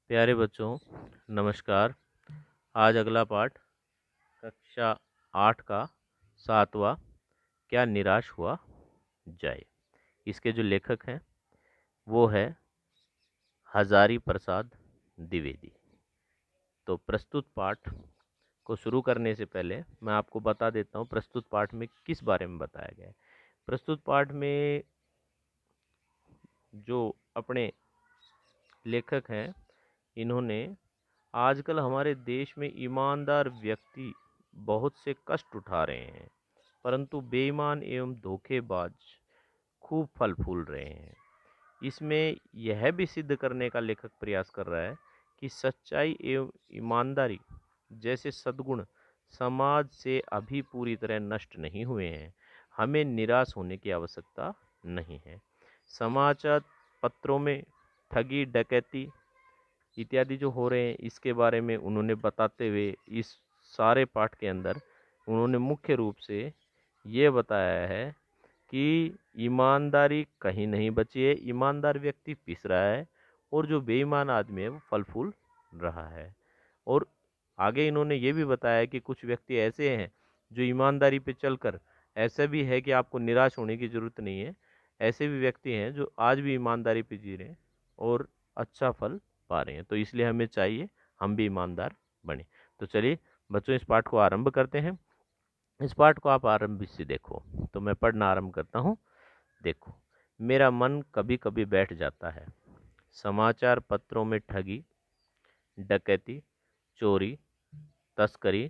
प्यारे बच्चों, नमस्कार। आज अगला पाठ कक्षा 8 का 7वां क्या निराश हुआ जाए। इसके जो लेखक हैं वो है हजारी प्रसाद द्विवेदी। तो प्रस्तुत पाठ को शुरू करने से पहले मैं आपको बता देता हूँ प्रस्तुत पाठ में किस बारे में बताया गया है। प्रस्तुत पाठ में जो अपने लेखक हैं इन्होंने आजकल हमारे देश में ईमानदार व्यक्ति बहुत से कष्ट उठा रहे हैं, परंतु बेईमान एवं धोखेबाज खूब फल फूल रहे हैं। इसमें यह भी सिद्ध करने का लेखक प्रयास कर रहा है कि सच्चाई एवं ईमानदारी जैसे सद्गुण समाज से अभी पूरी तरह नष्ट नहीं हुए हैं। हमें निराश होने की आवश्यकता नहीं है। समाचार पत्रों में ठगी, डकैती इत्यादि जो हो रहे हैं इसके बारे में उन्होंने बताते हुए इस सारे पाठ के अंदर उन्होंने मुख्य रूप से ये बताया है कि ईमानदारी कहीं नहीं बची है, ईमानदार व्यक्ति पिस रहा है और जो बेईमान आदमी है वो फल फूल रहा है। और आगे इन्होंने ये भी बताया कि कुछ व्यक्ति ऐसे हैं जो ईमानदारी पे चलकर ऐसा भी है कि आपको निराश होने की ज़रूरत नहीं है। ऐसे भी व्यक्ति हैं जो आज भी ईमानदारी पे जी रहे हैं और अच्छा फल पा रहे हैं। तो इसलिए हमें चाहिए हम भी ईमानदार बने। तो चलिए बच्चों इस पाठ को आरंभ करते हैं। इस पाठ को आप आरंभ से देखो। तो मैं पढ़ना आरंभ करता हूँ। देखो, मेरा मन कभी कभी बैठ जाता है। समाचार पत्रों में ठगी, डकैती, चोरी, तस्करी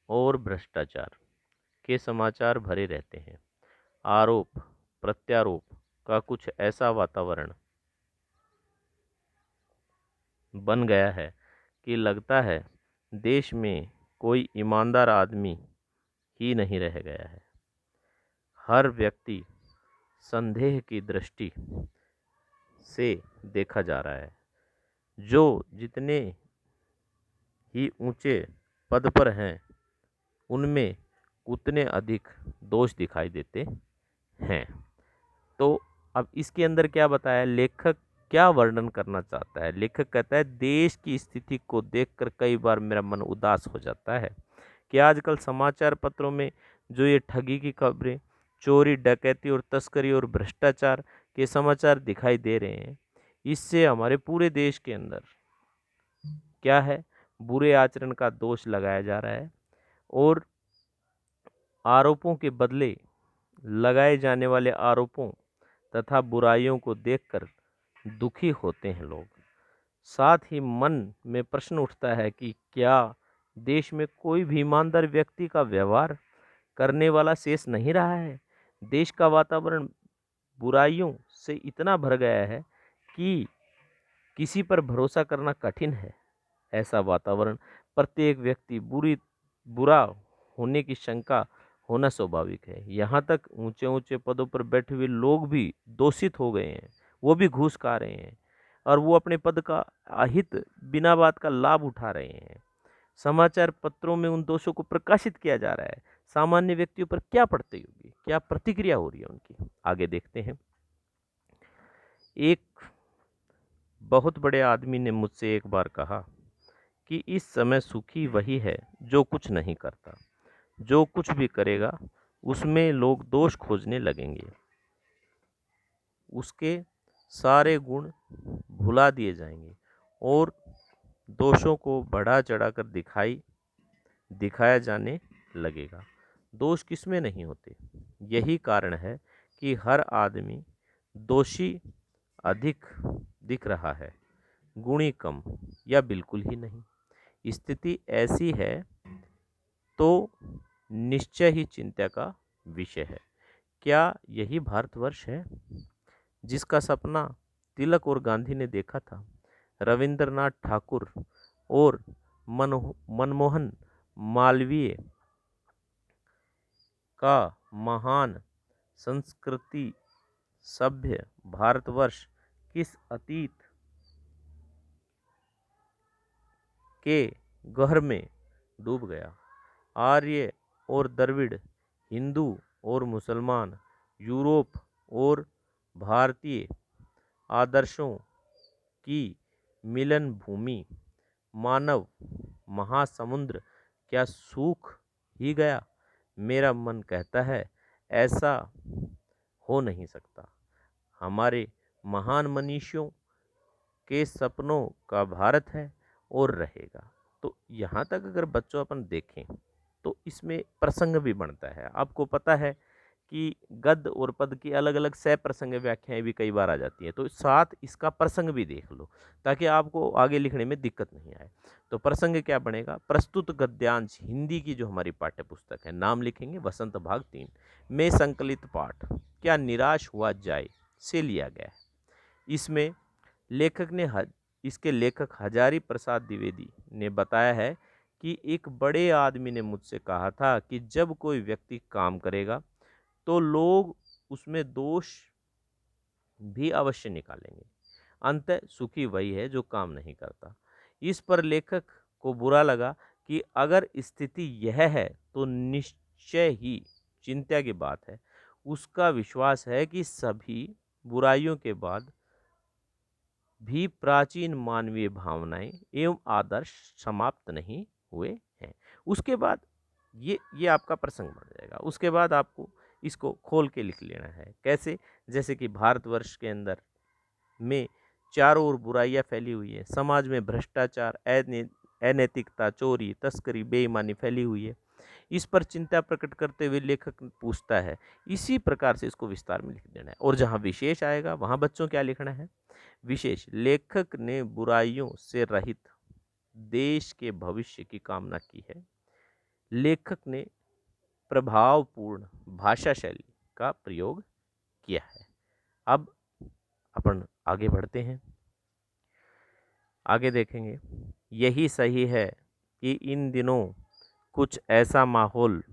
और भ्रष्टाचार के समाचार भरे रहते हैं। आरोप प्रत्यारोप का कुछ ऐसा वातावरण बन गया है कि लगता है देश में कोई ईमानदार आदमी ही नहीं रह गया है। हर व्यक्ति संदेह की दृष्टि से देखा जा रहा है। जो जितने ही ऊंचे पद पर हैं उनमें उतने अधिक दोष दिखाई देते हैं। तो अब इसके अंदर क्या बताया लेखक, क्या वर्णन करना चाहता है। लेखक कहता है देश की स्थिति को देखकर कई बार मेरा मन उदास हो जाता है कि आजकल समाचार पत्रों में जो ये ठगी की खबरें, चोरी, डकैती और तस्करी और भ्रष्टाचार के समाचार दिखाई दे रहे हैं, इससे हमारे पूरे देश के अंदर क्या है, बुरे आचरण का दोष लगाया जा रहा है और आरोपों के बदले लगाए जाने वाले आरोपों तथा बुराइयों को देखकर दुखी होते हैं लोग। साथ ही मन में प्रश्न उठता है कि क्या देश में कोई भी ईमानदार व्यक्ति का व्यवहार करने वाला शेष नहीं रहा है। देश का वातावरण बुराइयों से इतना भर गया है कि किसी पर भरोसा करना कठिन है। ऐसा वातावरण प्रत्येक व्यक्ति बुरा होने की शंका होना स्वाभाविक है। यहाँ तक ऊंचे ऊंचे पदों पर बैठे हुए लोग भी दोषित हो गए हैं। वो भी घूस खा रहे हैं और वो अपने पद का अहित बिना बात का लाभ उठा रहे हैं। समाचार पत्रों में उन दोषों को प्रकाशित किया जा रहा है। सामान्य व्यक्तियों पर क्या पड़ती होगी, क्या प्रतिक्रिया हो रही है उनकी, आगे देखते हैं। एक बहुत बड़े आदमी ने मुझसे एक बार कहा कि इस समय सुखी वही है जो कुछ नहीं करता। जो कुछ भी करेगा उसमें लोग दोष खोजने लगेंगे। उसके सारे गुण भुला दिए जाएंगे और दोषों को बढ़ा चढ़ाकर दिखाया जाने लगेगा। दोष किसमें नहीं होते। यही कारण है कि हर आदमी दोषी अधिक दिख रहा है, गुणी कम या बिल्कुल ही नहीं। स्थिति ऐसी है तो निश्चय ही चिंता का विषय है। क्या यही भारतवर्ष है जिसका सपना तिलक और गांधी ने देखा था, रविंद्रनाथ ठाकुर और मनमोहन मालवीय का महान संस्कृति सभ्य भारतवर्ष किस अतीत के गहर में डूब गया। आर्य और द्रविड़, हिंदू और मुसलमान, यूरोप और भारतीय आदर्शों की मिलन भूमि, मानव महासमुद्र क्या सूख ही गया? मेरा मन कहता है ऐसा हो नहीं सकता। हमारे महान मनीषियों के सपनों का भारत है और रहेगा। तो यहाँ तक अगर बच्चों अपन देखें तो इसमें प्रसंग भी बनता है। आपको पता है कि गद्य और पद की अलग अलग सह प्रसंग व्याख्याएं भी कई बार आ जाती हैं, तो साथ इसका प्रसंग भी देख लो ताकि आपको आगे लिखने में दिक्कत नहीं आए। तो प्रसंग क्या बनेगा? प्रस्तुत गद्यांश हिंदी की जो हमारी पाठ्य पुस्तक है, नाम लिखेंगे वसंत भाग 3 में संकलित पाठ क्या निराश हुआ जाए से लिया गया है। इसमें लेखक ने इसके लेखक हजारी प्रसाद द्विवेदी ने बताया है कि एक बड़े आदमी ने मुझसे कहा था कि जब कोई व्यक्ति काम करेगा तो लोग उसमें दोष भी अवश्य निकालेंगे। अंततः सुखी वही है जो काम नहीं करता। इस पर लेखक को बुरा लगा कि अगर स्थिति यह है तो निश्चय ही चिंता की बात है। उसका विश्वास है कि सभी बुराइयों के बाद भी प्राचीन मानवीय भावनाएं एवं आदर्श समाप्त नहीं हुए हैं। उसके बाद ये आपका प्रसंग बन जाएगा। उसके बाद आपको इसको खोल के लिख लेना है। कैसे? जैसे कि भारतवर्ष के अंदर में चारों ओर बुराइयां फैली हुई है, समाज में भ्रष्टाचार, अनैतिकता, चोरी, तस्करी, बेईमानी फैली हुई है। इस पर चिंता प्रकट करते हुए लेखक पूछता है, इसी प्रकार से इसको विस्तार में लिख देना है। और जहां विशेष आएगा वहां बच्चों क्या लिखना है? विशेष, लेखक ने बुराइयों से रहित देश के भविष्य की कामना की है। लेखक ने प्रभावपूर्ण भाषा शैली का प्रयोग किया है। अब अपन आगे बढ़ते हैं। आगे देखेंगे, यही सही है कि इन दिनों कुछ ऐसा माहौल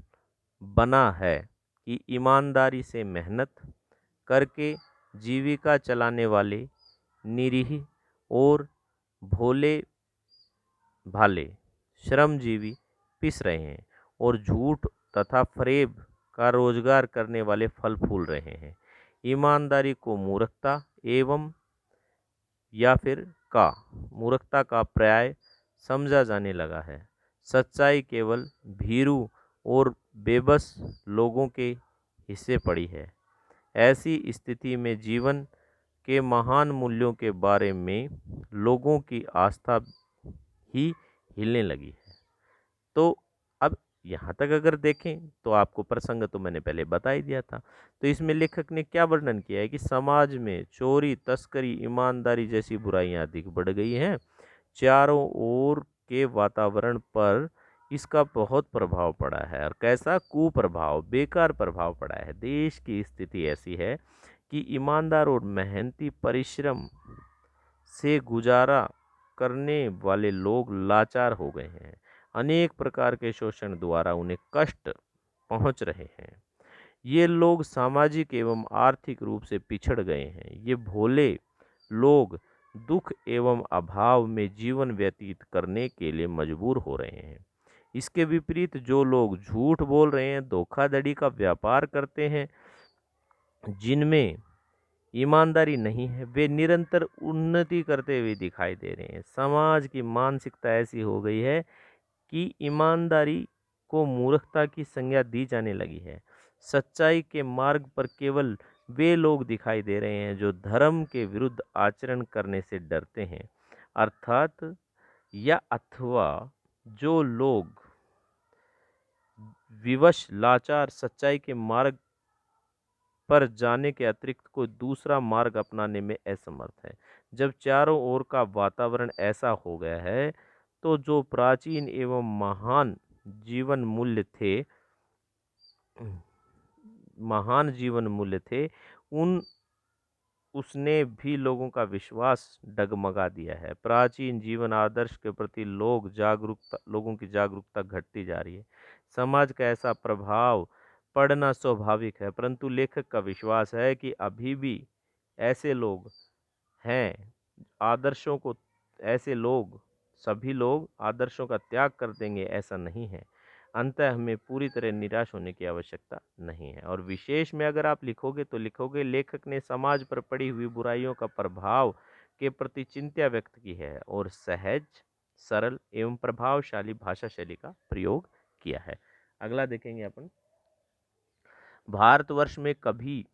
बना है कि ईमानदारी से मेहनत करके जीविका चलाने वाले निरीह और भोले भाले श्रमजीवी पिस रहे हैं और झूठ तथा फरेब का रोजगार करने वाले फल फूल रहे हैं। ईमानदारी को मूर्खता एवं या फिर का मूर्खता का पर्याय समझा जाने लगा है। सच्चाई केवल भीरू और बेबस लोगों के हिस्से पड़ी है। ऐसी स्थिति में जीवन के महान मूल्यों के बारे में लोगों की आस्था ही हिलने लगी है। तो अब यहाँ तक अगर देखें तो आपको प्रसंग तो मैंने पहले बता ही दिया था। तो इसमें लेखक ने क्या वर्णन किया है कि समाज में चोरी, तस्करी, ईमानदारी जैसी बुराइयां अधिक बढ़ गई हैं। चारों ओर के वातावरण पर इसका बहुत प्रभाव पड़ा है। और कैसा? कुप्रभाव, बेकार प्रभाव पड़ा है। देश की स्थिति ऐसी है कि ईमानदार और मेहनती परिश्रम से गुजारा करने वाले लोग लाचार हो गए हैं। अनेक प्रकार के शोषण द्वारा उन्हें कष्ट पहुंच रहे हैं। ये लोग सामाजिक एवं आर्थिक रूप से पिछड़ गए हैं। ये भोले लोग दुख एवं अभाव में जीवन व्यतीत करने के लिए मजबूर हो रहे हैं। इसके विपरीत जो लोग झूठ बोल रहे हैं, धोखाधड़ी का व्यापार करते हैं, जिनमें ईमानदारी नहीं है, वे निरंतर उन्नति करते हुए दिखाई दे रहे हैं। समाज की मानसिकता ऐसी हो गई है कि ईमानदारी को मूर्खता की संज्ञा दी जाने लगी है। सच्चाई के मार्ग पर केवल वे लोग दिखाई दे रहे हैं जो धर्म के विरुद्ध आचरण करने से डरते हैं, अर्थात या अथवा जो लोग विवश लाचार सच्चाई के मार्ग पर जाने के अतिरिक्त कोई दूसरा मार्ग अपनाने में असमर्थ है। जब चारों ओर का वातावरण ऐसा हो गया है तो जो प्राचीन एवं महान जीवन मूल्य थे उन उसने भी लोगों का विश्वास डगमगा दिया है। प्राचीन जीवन आदर्श के प्रति लोगों की जागरूकता घटती जा रही है। समाज का ऐसा प्रभाव पड़ना स्वाभाविक है, परंतु लेखक का विश्वास है कि अभी भी ऐसे लोग हैं आदर्शों को ऐसे लोग सभी लोग आदर्शों का त्याग कर देंगे, ऐसा नहीं है। अंततः हमें पूरी तरह निराश होने की आवश्यकता नहीं है। और विशेष में अगर आप लिखोगे तो लिखोगे, लेखक ने समाज पर पड़ी हुई बुराइयों का प्रभाव के प्रति चिंता व्यक्त की है और सहज, सरल एवं प्रभावशाली भाषा शैली का प्रयोग किया है। अगला देखेंगे अपन, भारतवर्ष में कभी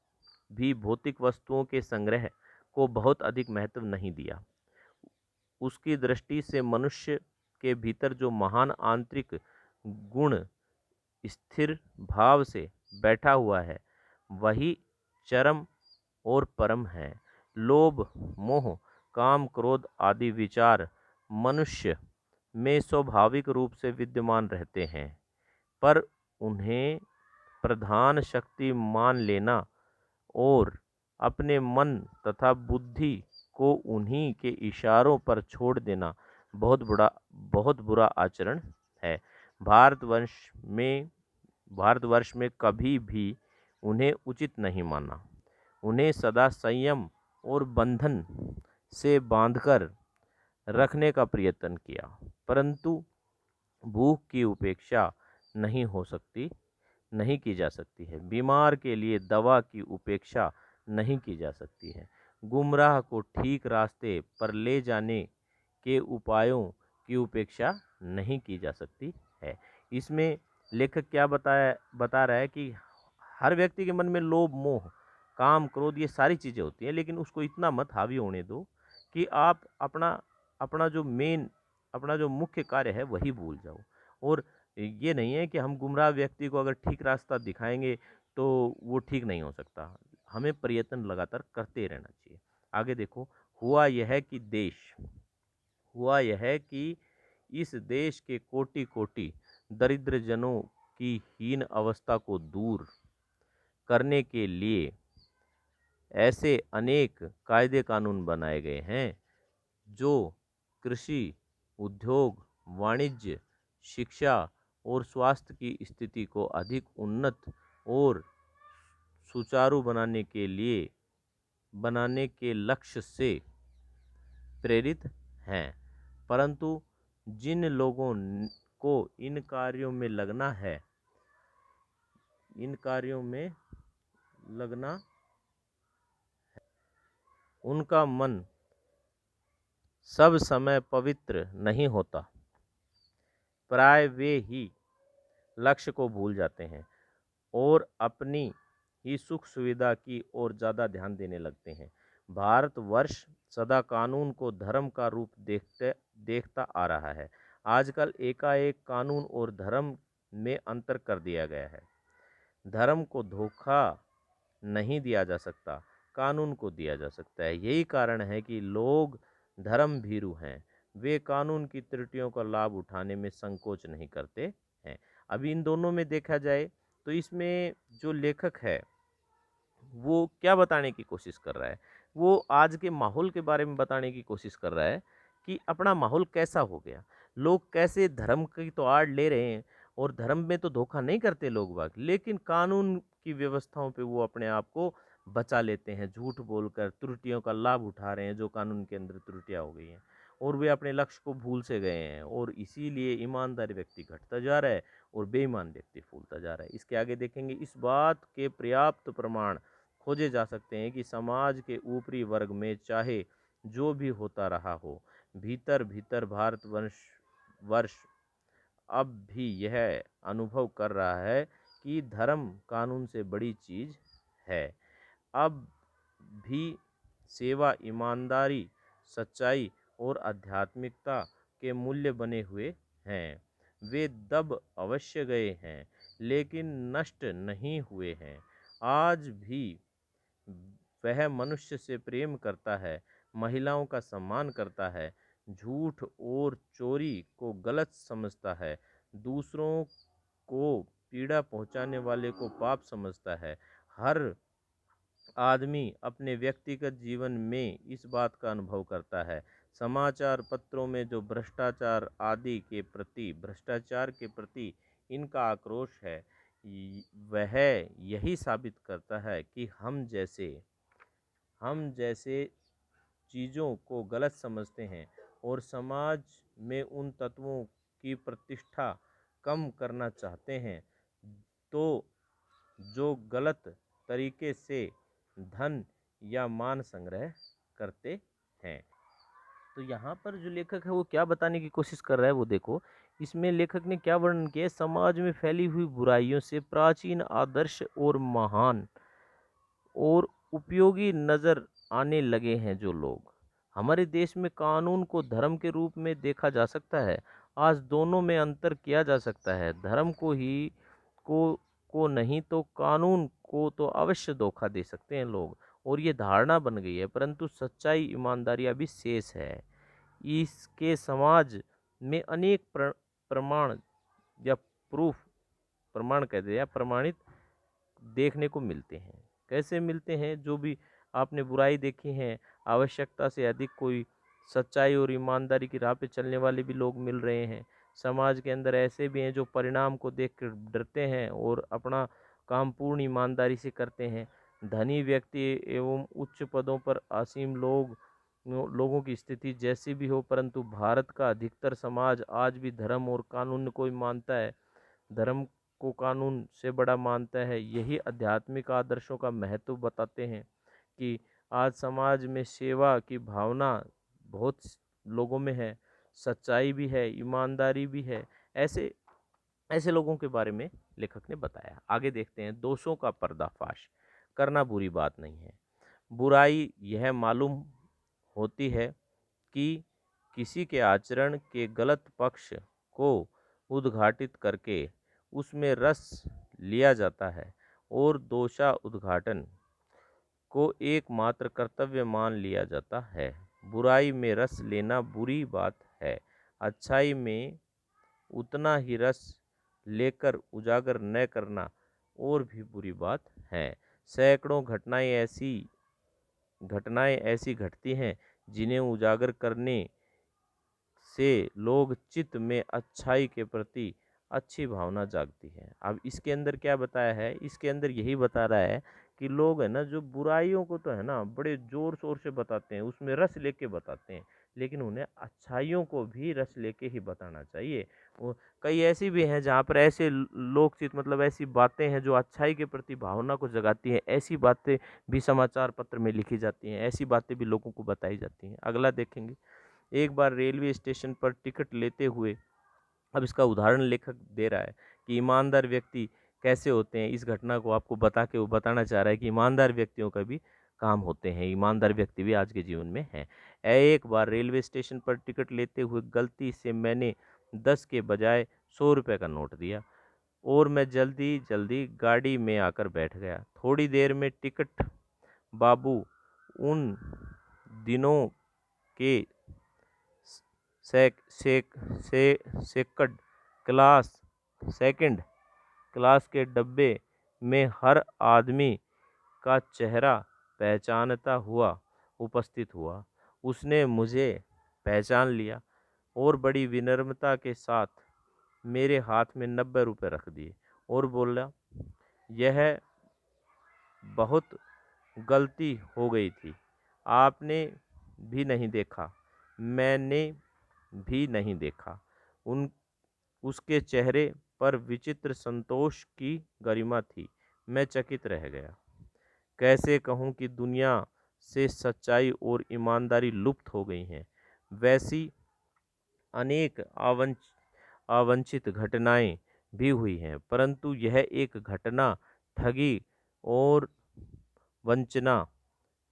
भी भौतिक वस्तुओं के संग्रह को बहुत अधिक महत्व नहीं दिया। उसकी दृष्टि से मनुष्य के भीतर जो महान आंतरिक गुण स्थिर भाव से बैठा हुआ है, वही चरम और परम है। लोभ, मोह, काम, क्रोध आदि विचार मनुष्य में स्वाभाविक रूप से विद्यमान रहते हैं, पर उन्हें प्रधान शक्ति मान लेना और अपने मन तथा बुद्धि को उन्हीं के इशारों पर छोड़ देना बहुत बुरा आचरण है। भारतवर्ष में भारतवर्ष में कभी भी उन्हें उचित नहीं माना। उन्हें सदा संयम और बंधन से बांधकर रखने का प्रयत्न किया, परंतु भूख की उपेक्षा नहीं की जा सकती है। बीमार के लिए दवा की उपेक्षा नहीं की जा सकती है। गुमराह को ठीक रास्ते पर ले जाने के उपायों की उपेक्षा नहीं की जा सकती है। इसमें लेखक क्या बता रहा है कि हर व्यक्ति के मन में लोभ, मोह, काम, क्रोध ये सारी चीज़ें होती हैं, लेकिन उसको इतना मत हावी होने दो कि आप अपना अपना जो मुख्य कार्य है वही भूल जाओ। और ये नहीं है कि हम गुमराह व्यक्ति को अगर ठीक रास्ता दिखाएंगे तो वो ठीक नहीं हो सकता। हमें प्रयत्न लगातार करते रहना चाहिए। आगे देखो, हुआ यह कि इस देश के कोटि कोटि दरिद्र जनों की हीन अवस्था को दूर करने के लिए ऐसे अनेक कायदे कानून बनाए गए हैं जो कृषि, उद्योग, वाणिज्य, शिक्षा और स्वास्थ्य की स्थिति को अधिक उन्नत और सुचारू बनाने के लक्ष्य से प्रेरित हैं, परंतु जिन लोगों को इन कार्यों में लगना उनका मन सब समय पवित्र नहीं होता। प्राय वे ही लक्ष्य को भूल जाते हैं और अपनी ही सुख सुविधा की ओर ज़्यादा ध्यान देने लगते हैं। भारतवर्ष सदा कानून को धर्म का रूप देखता आ रहा है। आजकल एकाएक कानून और धर्म में अंतर कर दिया गया है। धर्म को धोखा नहीं दिया जा सकता, कानून को दिया जा सकता है। यही कारण है कि लोग धर्म भीरू हैं। वे कानून की त्रुटियों का लाभ उठाने में संकोच नहीं करते हैं। अभी इन दोनों में देखा जाए तो इसमें जो लेखक है वो क्या बताने की कोशिश कर रहा है, वो आज के माहौल के बारे में बताने की कोशिश कर रहा है कि अपना माहौल कैसा हो गया, लोग कैसे धर्म की तो आड़ ले रहे हैं और धर्म में तो धोखा नहीं करते लोग बाग, लेकिन कानून की व्यवस्थाओं पे वो अपने आप को बचा लेते हैं, झूठ बोलकर त्रुटियों का लाभ उठा रहे हैं जो कानून के अंदर त्रुटियां हो गई हैं, और वे अपने लक्ष्य को भूल से गए हैं और इसीलिए ईमानदार व्यक्ति घटता जा रहा है और बेईमान व्यक्ति फूलता जा रहा है। इसके आगे देखेंगे, इस बात के पर्याप्त प्रमाण खोजे जा सकते हैं कि समाज के ऊपरी वर्ग में चाहे जो भी होता रहा हो, भीतर भीतर वर्ष अब भी यह अनुभव कर रहा है कि धर्म कानून से बड़ी चीज है। अब भी सेवा, ईमानदारी, सच्चाई और आध्यात्मिकता के मूल्य बने हुए हैं। वे दब अवश्य गए हैं लेकिन नष्ट नहीं हुए हैं। आज भी वह मनुष्य से प्रेम करता है, महिलाओं का सम्मान करता है, झूठ और चोरी को गलत समझता है, दूसरों को पीड़ा पहुंचाने वाले को पाप समझता है। हर आदमी अपने व्यक्तिगत जीवन में इस बात का अनुभव करता है। समाचार पत्रों में जो भ्रष्टाचार के प्रति इनका आक्रोश है, वह यही साबित करता है कि हम जैसे चीज़ों को गलत समझते हैं और समाज में उन तत्वों की प्रतिष्ठा कम करना चाहते हैं तो जो गलत तरीके से धन या मान संग्रह करते हैं। तो यहाँ पर जो लेखक है वो क्या बताने की कोशिश कर रहा है वो देखो। इसमें लेखक ने क्या वर्णन किया है, समाज में फैली हुई बुराइयों से प्राचीन आदर्श और महान और उपयोगी नज़र आने लगे हैं जो लोग। हमारे देश में कानून को धर्म के रूप में देखा जा सकता है। आज दोनों में अंतर किया जा सकता है। धर्म को ही को को नहीं तो कानून को तो अवश्य धोखा दे सकते हैं लोग, और ये धारणा बन गई है। परंतु सच्चाई ईमानदारी अभी शेष है। इसके समाज में अनेक प्रमाण या प्रूफ, प्रमाण कहते हैं या प्रमाणित देखने को मिलते हैं। कैसे मिलते हैं? जो भी आपने बुराई देखी है, आवश्यकता से अधिक कोई सच्चाई और ईमानदारी की राह पे चलने वाले भी लोग मिल रहे हैं। समाज के अंदर ऐसे भी हैं जो परिणाम को देख कर डरते हैं और अपना काम पूर्ण ईमानदारी से करते हैं। धनी व्यक्ति एवं उच्च पदों पर आसीन लोगों की स्थिति जैसी भी हो, परंतु भारत का अधिकतर समाज आज भी धर्म और कानून को ही मानता है। धर्म को कानून से बड़ा मानता है। यही आध्यात्मिक आदर्शों का महत्व बताते हैं कि आज समाज में सेवा की भावना बहुत लोगों में है, सच्चाई भी है, ईमानदारी भी है। ऐसे ऐसे लोगों के बारे में लेखक ने बताया। आगे देखते हैं। दोषों का पर्दाफाश करना बुरी बात नहीं है। बुराई यह मालूम होती है कि किसी के आचरण के गलत पक्ष को उद्घाटित करके उसमें रस लिया जाता है और दोषा उद्घाटन को एकमात्र कर्तव्य मान लिया जाता है। बुराई में रस लेना बुरी बात है। अच्छाई में उतना ही रस लेकर उजागर न करना और भी बुरी बात है। सैकड़ों घटनाएं ऐसी घटती हैं जिन्हें उजागर करने से लोग चित्त में अच्छाई के प्रति अच्छी भावना जागती है। अब इसके अंदर क्या बताया है? इसके अंदर यही बता रहा है कि लोग है ना, जो बुराइयों को तो है ना बड़े जोर शोर से बताते हैं, उसमें रस लेके बताते हैं, लेकिन उन्हें अच्छाइयों को भी रस लेके ही बताना चाहिए। वो कई ऐसी भी हैं जहाँ पर ऐसे लोकचित मतलब ऐसी बातें हैं जो अच्छाई के प्रति भावना को जगाती हैं। ऐसी बातें भी समाचार पत्र में लिखी जाती हैं, ऐसी बातें भी लोगों को बताई जाती हैं। अगला देखेंगे। एक बार रेलवे स्टेशन पर टिकट लेते हुए, अब इसका उदाहरण लेखक दे रहा है कि ईमानदार व्यक्ति कैसे होते हैं। इस घटना को आपको बता के वो बताना चाह रहा है कि ईमानदार व्यक्तियों का भी काम होते हैं, ईमानदार व्यक्ति भी आज के जीवन में हैं। एक बार रेलवे स्टेशन पर टिकट लेते हुए गलती से मैंने 10 के बजाय 100 रुपये का नोट दिया और मैं जल्दी जल्दी गाड़ी में आकर बैठ गया। थोड़ी देर में टिकट बाबू उन दिनों के सेक सेक से सेकंड क्लास सेकंड क्लास के डब्बे में हर आदमी का चेहरा पहचानता हुआ उपस्थित हुआ। उसने मुझे पहचान लिया और बड़ी विनम्रता के साथ मेरे हाथ में 90 रुपये रख दिए और बोला, यह बहुत गलती हो गई थी। आपने भी नहीं देखा, मैंने भी नहीं देखा। उन उसके चेहरे पर विचित्र संतोष की गरिमा थी। मैं चकित रह गया। कैसे कहूँ कि दुनिया से सच्चाई और ईमानदारी लुप्त हो गई हैं। वैसी अनेक अवांछित घटनाएं भी हुई हैं, परंतु यह एक घटना ठगी और वंचना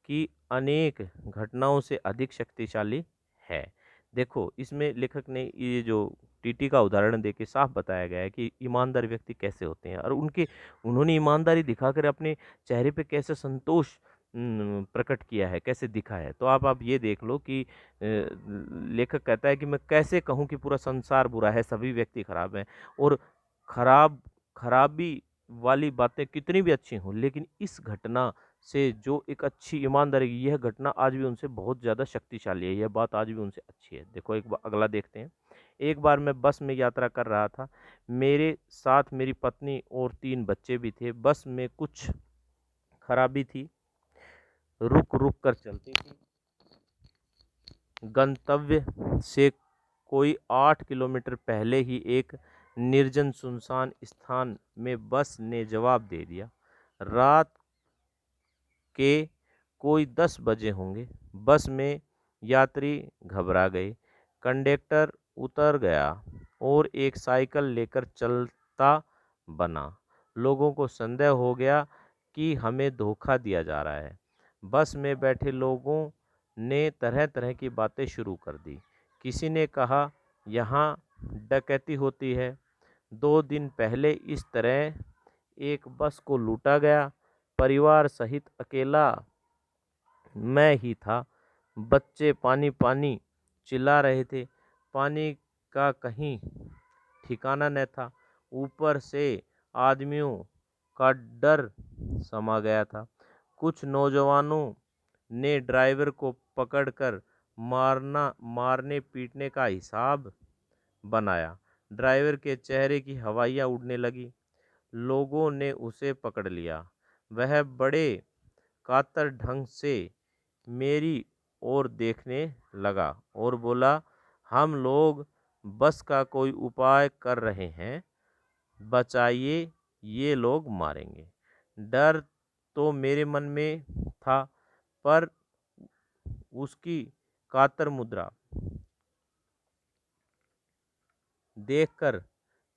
की अनेक घटनाओं से अधिक शक्तिशाली है। देखो, इसमें लेखक ने ये जो टीटी का उदाहरण देके साफ बताया गया है कि ईमानदार व्यक्ति कैसे होते हैं और उन्होंने ईमानदारी दिखाकर अपने चेहरे पे कैसे संतोष प्रकट किया है, कैसे दिखा है। तो आप ये देख लो कि लेखक कहता है कि मैं कैसे कहूँ कि पूरा संसार बुरा है, सभी व्यक्ति खराब हैं, और खराबी वाली बातें कितनी भी अच्छी हों, लेकिन इस घटना से जो एक अच्छी ईमानदारी, यह घटना आज भी उनसे बहुत ज़्यादा शक्तिशाली है, यह बात आज भी उनसे अच्छी है। देखो एक बार अगला देखते हैं। एक बार मैं बस में यात्रा कर रहा था। मेरे साथ मेरी पत्नी और 3 बच्चे भी थे। बस में कुछ खराबी थी, रुक रुक कर चलती थी। गंतव्य से कोई 8 किलोमीटर पहले ही एक निर्जन सुनसान स्थान में बस ने जवाब दे दिया। रात के कोई 10 बजे होंगे। बस में यात्री घबरा गए। कंडक्टर उतर गया और एक साइकिल लेकर चलता बना। लोगों को संदेह हो गया कि हमें धोखा दिया जा रहा है। बस में बैठे लोगों ने तरह तरह की बातें शुरू कर दी। किसी ने कहा यहाँ डकैती होती है। 2 दिन पहले इस तरह एक बस को लूटा गया। परिवार सहित अकेला मैं ही था। बच्चे पानी पानी चिल्ला रहे थे। पानी का कहीं ठिकाना न था। ऊपर से आदमियों का डर समा गया था। कुछ नौजवानों ने ड्राइवर को पकड़कर मारने पीटने का हिसाब बनाया। ड्राइवर के चेहरे की हवाइयाँ उड़ने लगी। लोगों ने उसे पकड़ लिया। वह बड़े कातर ढंग से मेरी ओर देखने लगा और बोला, हम लोग बस का कोई उपाय कर रहे हैं, बचाइए, ये लोग मारेंगे। डर तो मेरे मन में था, पर उसकी कातर मुद्रा देखकर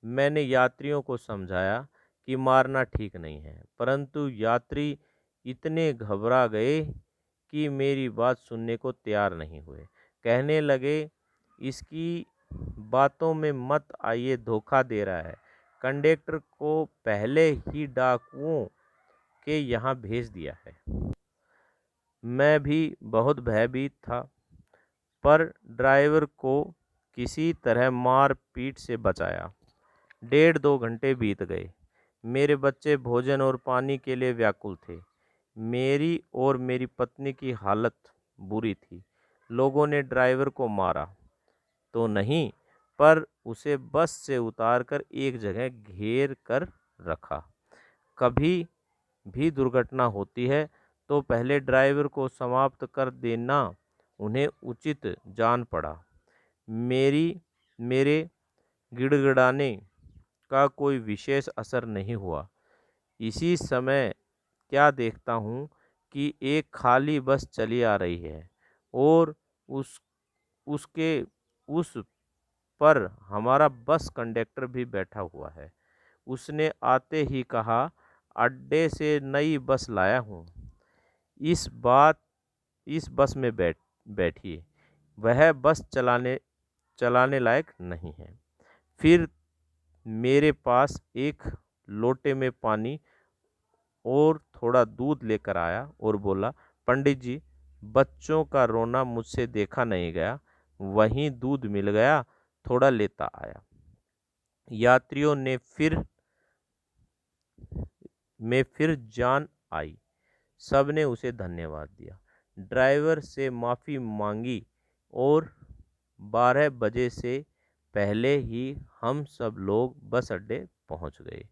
मैंने यात्रियों को समझाया कि मारना ठीक नहीं है, परंतु यात्री इतने घबरा गए कि मेरी बात सुनने को तैयार नहीं हुए। कहने लगे, इसकी बातों में मत आइए, धोखा दे रहा है। कंडक्टर को पहले ही डाकुओं के यहाँ भेज दिया है। मैं भी बहुत भयभीत था, पर ड्राइवर को किसी तरह मार पीट से बचाया। 1.5-2 घंटे बीत गए। मेरे बच्चे भोजन और पानी के लिए व्याकुल थे। मेरी और मेरी पत्नी की हालत बुरी थी। लोगों ने ड्राइवर को मारा तो नहीं, पर उसे बस से उतारकर एक जगह घेर कर रखा। कभी भी दुर्घटना होती है तो पहले ड्राइवर को समाप्त कर देना उन्हें उचित जान पड़ा। मेरे गिड़गिड़ाने का कोई विशेष असर नहीं हुआ। इसी समय क्या देखता हूँ कि एक खाली बस चली आ रही है और उसके उस पर हमारा बस कंडक्टर भी बैठा हुआ है। उसने आते ही कहा, अड्डे से नई बस लाया हूँ, इस बस में बैठिए। वह बस चलाने लायक नहीं है। फिर मेरे पास एक लोटे में पानी और थोड़ा दूध लेकर आया और बोला, पंडित जी, बच्चों का रोना मुझसे देखा नहीं गया, वहीं दूध मिल गया, थोड़ा लेता आया। यात्रियों ने फिर जान आई। सबने उसे धन्यवाद दिया। ड्राइवर से माफ़ी मांगी और 12 बजे से पहले ही हम सब लोग बस अड्डे पहुंच गए।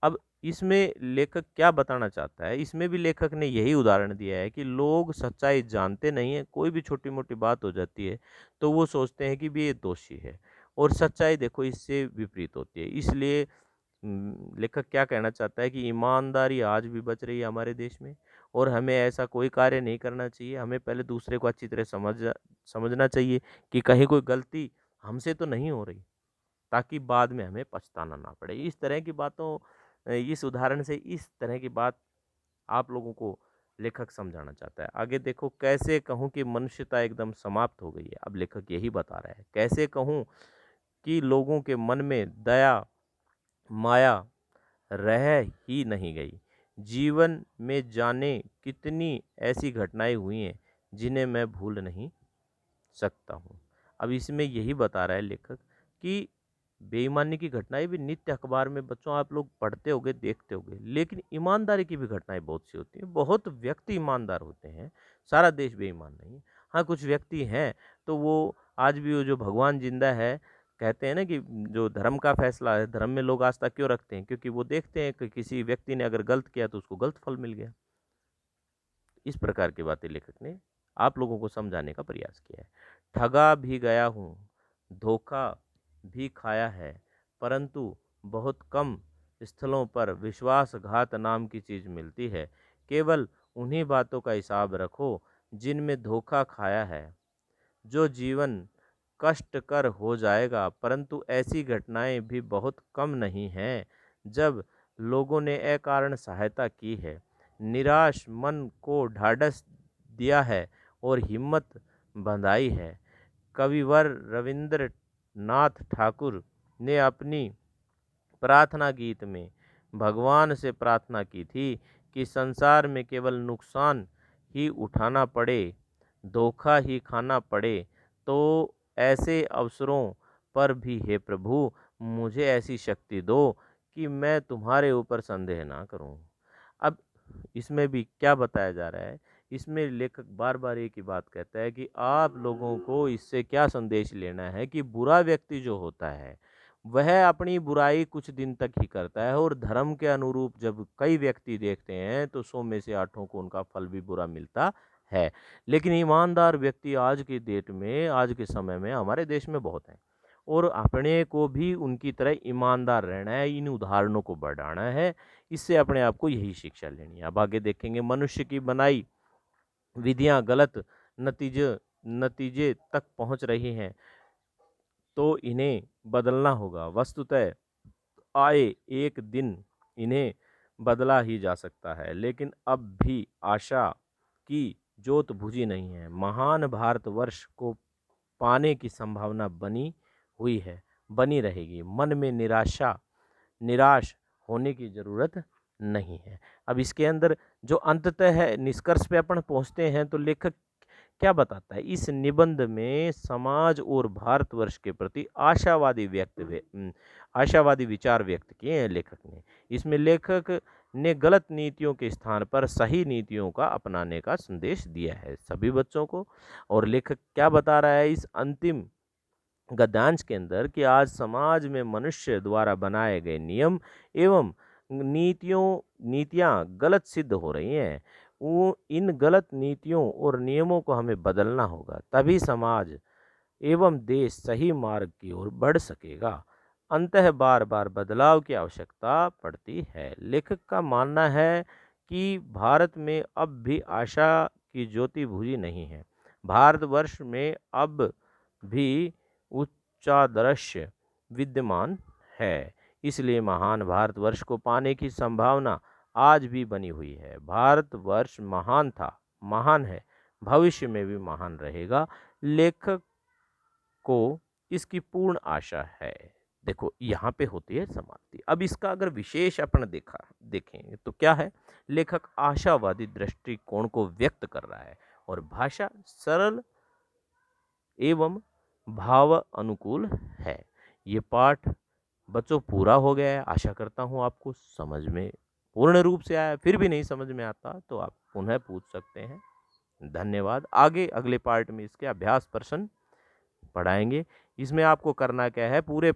अब इसमें लेखक क्या बताना चाहता है? इसमें भी लेखक ने यही उदाहरण दिया है कि लोग सच्चाई जानते नहीं हैं। कोई भी छोटी मोटी बात हो जाती है तो वो सोचते हैं कि भी ये दोषी है, और सच्चाई देखो इससे विपरीत होती है। इसलिए लेखक क्या कहना चाहता है कि ईमानदारी आज भी बच रही है हमारे देश में, और हमें ऐसा कोई कार्य नहीं करना चाहिए। हमें पहले दूसरे को अच्छी तरह समझना चाहिए कि कहीं कोई गलती हमसे तो नहीं हो रही, ताकि बाद में हमें पछताना ना पड़े। इस तरह की बातों इस उदाहरण से इस तरह की बात आप लोगों को लेखक समझाना चाहता है। आगे देखो, कैसे कहूँ कि मनुष्यता एकदम समाप्त हो गई है। अब लेखक यही बता रहा है, कैसे कहूँ कि लोगों के मन में दया माया रह ही नहीं गई। जीवन में जाने कितनी ऐसी घटनाएं हुई हैं जिन्हें मैं भूल नहीं सकता हूँ। अब इसमें यही बता रहा है लेखक कि बेईमानी की घटनाएं भी नित्य अखबार में बच्चों आप लोग पढ़ते होगे, देखते होगे, लेकिन ईमानदारी की भी घटनाएं बहुत सी होती हैं। बहुत व्यक्ति ईमानदार होते हैं, सारा देश बेईमान नहीं है। हाँ, कुछ व्यक्ति हैं तो वो आज भी वो जो भगवान जिंदा है, कहते हैं ना कि जो धर्म का फैसला है, धर्म में लोग आस्था क्यों रखते हैं? क्योंकि वो देखते हैं कि किसी व्यक्ति ने अगर गलत किया तो उसको गलत फल मिल गया। इस प्रकार की बातें लेखक ने आप लोगों को समझाने का प्रयास किया है। ठगा भी गया हूँ, धोखा भी खाया है, परंतु बहुत कम स्थलों पर विश्वासघात नाम की चीज़ मिलती है। केवल उन्हीं बातों का हिसाब रखो जिनमें धोखा खाया है। जो जीवन कष्टकर हो जाएगा, परंतु ऐसी घटनाएं भी बहुत कम नहीं हैं जब लोगों ने अकारण सहायता की है, निराश मन को ढाढ़स दिया है और हिम्मत बंधाई है। कविवर रविंद्रनाथ ठाकुर ने अपनी प्रार्थना गीत में भगवान से प्रार्थना की थी कि संसार में केवल नुकसान ही उठाना पड़े, धोखा ही खाना पड़े, तो ऐसे अवसरों पर भी हे प्रभु मुझे ऐसी शक्ति दो कि मैं तुम्हारे ऊपर संदेह ना करूं। अब इसमें भी क्या बताया जा रहा है, इसमें लेखक बार बार एक ही बात कहता है कि आप लोगों को इससे क्या संदेश लेना है कि बुरा व्यक्ति जो होता है वह अपनी बुराई कुछ दिन तक ही करता है, और धर्म के अनुरूप जब कई व्यक्ति देखते हैं तो 100 में से 8 को उनका फल भी बुरा मिलता है। लेकिन ईमानदार व्यक्ति आज की डेट में, आज के समय में हमारे देश में बहुत हैं, और अपने को भी उनकी तरह ईमानदार रहना है, इन उदाहरणों को बढ़ाना है। इससे अपने आप को यही शिक्षा लेनी है। अब आगे देखेंगे, मनुष्य की बनाई विधियां गलत नतीजे नतीजे तक पहुंच रही हैं तो इन्हें बदलना होगा। वस्तुतः आए एक दिन इन्हें बदला ही जा सकता है, लेकिन अब भी आशा की ज्योत बुझी नहीं है। महान भारतवर्ष को पाने की संभावना बनी हुई है, बनी रहेगी। मन में निराश होने की जरूरत नहीं है। अब इसके अंदर जो अंततः है निष्कर्ष पे अपन पहुंचते हैं, तो लेखक क्या बताता है, इस निबंध में समाज और भारतवर्ष के प्रति आशावादी विचार व्यक्त किए हैं लेखक ने। इसमें लेखक ने गलत नीतियों के स्थान पर सही नीतियों का अपनाने का संदेश दिया है सभी बच्चों को। और लेखक क्या बता रहा है इस अंतिम गद्यांश के अंदर कि आज समाज में मनुष्य द्वारा बनाए गए नियम एवं नीतियां गलत सिद्ध हो रही हैं। वो इन गलत नीतियों और नियमों को हमें बदलना होगा, तभी समाज एवं देश सही मार्ग की ओर बढ़ सकेगा। अंततः बार बार बदलाव की आवश्यकता पड़ती है। लेखक का मानना है कि भारत में अब भी आशा की ज्योति बुझी नहीं है। भारतवर्ष में अब भी उच्चादर्श विद्यमान है, इसलिए महान भारतवर्ष को पाने की संभावना आज भी बनी हुई है। भारतवर्ष महान था, महान है, भविष्य में भी महान रहेगा। लेखक को इसकी पूर्ण आशा है। देखो यहाँ पे होती है समाप्ति। अब इसका अगर विशेष अपन देखें तो क्या है, लेखक आशावादी दृष्टिकोण को व्यक्त कर रहा है और भाषा सरल एवं भाव अनुकूल है। ये पाठ बच्चों पूरा हो गया है। आशा करता हूँ आपको समझ में पूर्ण रूप से आया। फिर भी नहीं समझ में आता तो आप पुनः पूछ सकते हैं। धन्यवाद। आगे अगले पार्ट में इसके अभ्यास प्रश्न पढ़ाएंगे। इसमें आपको करना क्या है, पूरे